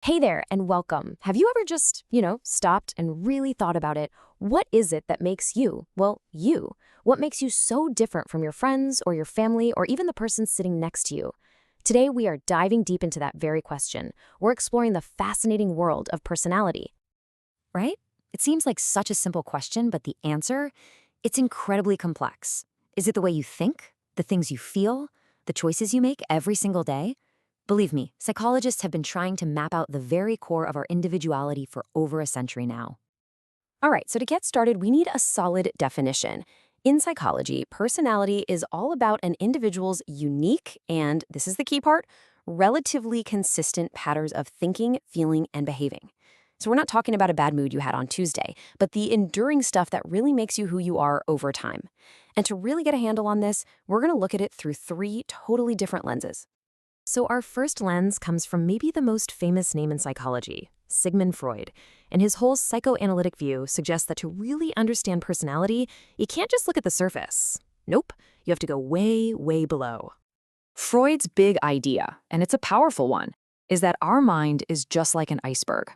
Hey there and welcome. Have you ever just, stopped and really thought about it? What is it that makes you, well, you? What makes you so different from your friends or your family or even the person sitting next to you? Today, we are diving deep into that very question. We're exploring the fascinating world of personality. Right? It seems like such a simple question, but the answer, it's incredibly complex. Is it the way you think, the things you feel, the choices you make every single day? Believe me, psychologists have been trying to map out the very core of our individuality for over a century now. All right, so to get started, we need a solid definition. In psychology, personality is all about an individual's unique and, this is the key part, relatively consistent patterns of thinking, feeling, and behaving. So we're not talking about a bad mood you had on Tuesday, but the enduring stuff that really makes you who you are over time. And to really get a handle on this, we're going to look at it through three totally different lenses. So our first lens comes from maybe the most famous name in psychology, Sigmund Freud. And his whole psychoanalytic view suggests that to really understand personality, you can't just look at the surface. Nope, you have to go way, way below. Freud's big idea, and it's a powerful one, is that our mind is just like an iceberg.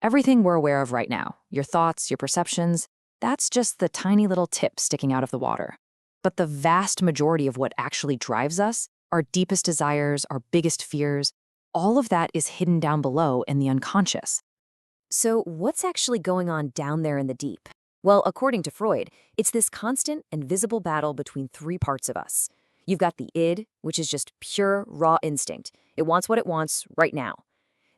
Everything we're aware of right now, your thoughts, your perceptions, that's just the tiny little tip sticking out of the water. But the vast majority of what actually drives us, our deepest desires, our biggest fears, all of that is hidden down below in the unconscious. So what's actually going on down there in the deep? Well, according to Freud, it's this constant and visible battle between three parts of us. You've got the id, which is just pure, raw instinct. It wants what it wants right now.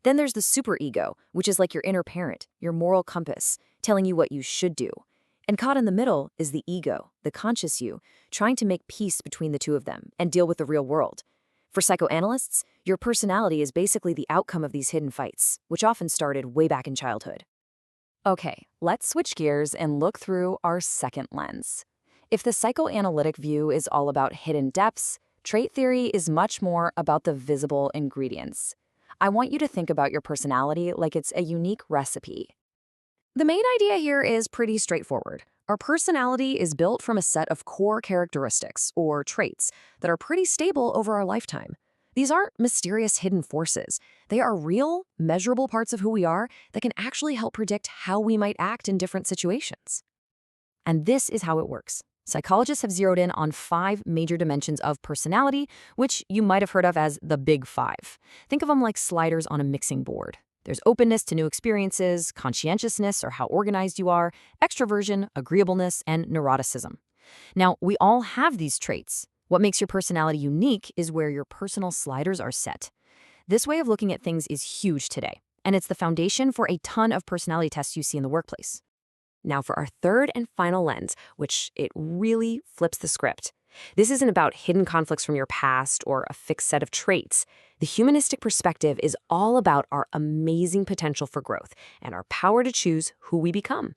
Then there's the superego, which is like your inner parent, your moral compass, telling you what you should do. And caught in the middle is the ego, the conscious you, trying to make peace between the two of them and deal with the real world. For psychoanalysts, your personality is basically the outcome of these hidden fights, which often started way back in childhood. Okay, let's switch gears and look through our second lens. If the psychoanalytic view is all about hidden depths, trait theory is much more about the visible ingredients. I want you to think about your personality like it's a unique recipe. The main idea here is pretty straightforward. Our personality is built from a set of core characteristics, or traits, that are pretty stable over our lifetime. These aren't mysterious hidden forces. They are real, measurable parts of who we are that can actually help predict how we might act in different situations. And this is how it works. Psychologists have zeroed in on five major dimensions of personality, which you might have heard of as the Big Five. Think of them like sliders on a mixing board. There's openness to new experiences, conscientiousness or how organized you are, extroversion, agreeableness, and neuroticism. Now, we all have these traits. What makes your personality unique is where your personal sliders are set. This way of looking at things is huge today, and it's the foundation for a ton of personality tests you see in the workplace. Now for our third and final lens, which it really flips the script. This isn't about hidden conflicts from your past or a fixed set of traits. The humanistic perspective is all about our amazing potential for growth and our power to choose who we become.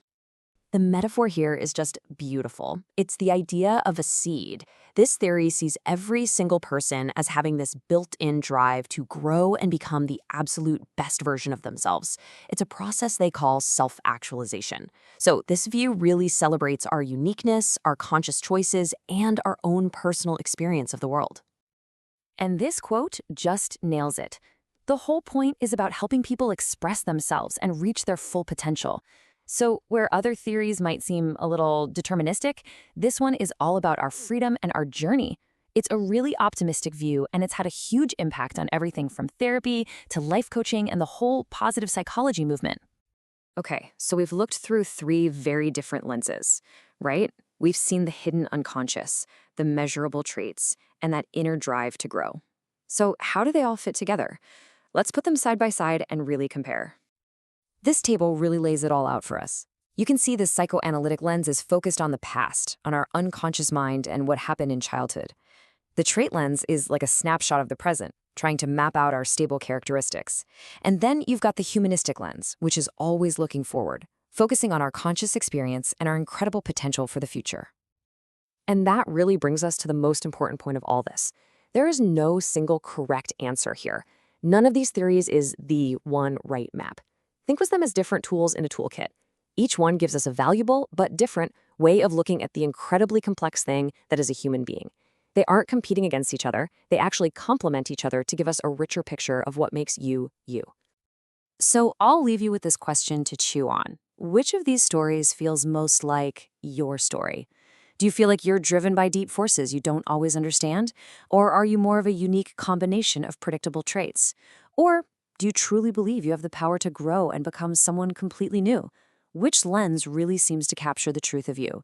The metaphor here is just beautiful. It's the idea of a seed. This theory sees every single person as having this built-in drive to grow and become the absolute best version of themselves. It's a process they call self-actualization. So this view really celebrates our uniqueness, our conscious choices, and our own personal experience of the world. And this quote just nails it. The whole point is about helping people express themselves and reach their full potential. So where other theories might seem a little deterministic, this one is all about our freedom and our journey. It's a really optimistic view, and it's had a huge impact on everything from therapy to life coaching and the whole positive psychology movement. Okay, so we've looked through three very different lenses, right? We've seen the hidden unconscious, the measurable traits, and that inner drive to grow. So how do they all fit together? Let's put them side by side and really compare. This table really lays it all out for us. You can see the psychoanalytic lens is focused on the past, on our unconscious mind and what happened in childhood. The trait lens is like a snapshot of the present, trying to map out our stable characteristics. And then you've got the humanistic lens, which is always looking forward, focusing on our conscious experience and our incredible potential for the future. And that really brings us to the most important point of all this. There is no single correct answer here. None of these theories is the one right map. Think of them as different tools in a toolkit. Each one gives us a valuable but different way of looking at the incredibly complex thing that is a human being. They aren't competing against each other. They actually complement each other to give us a richer picture of what makes you, you. So I'll leave you with this question to chew on. Which of these stories feels most like your story? Do you feel like you're driven by deep forces you don't always understand? Or are you more of a unique combination of predictable traits? Or do you truly believe you have the power to grow and become someone completely new? Which lens really seems to capture the truth of you?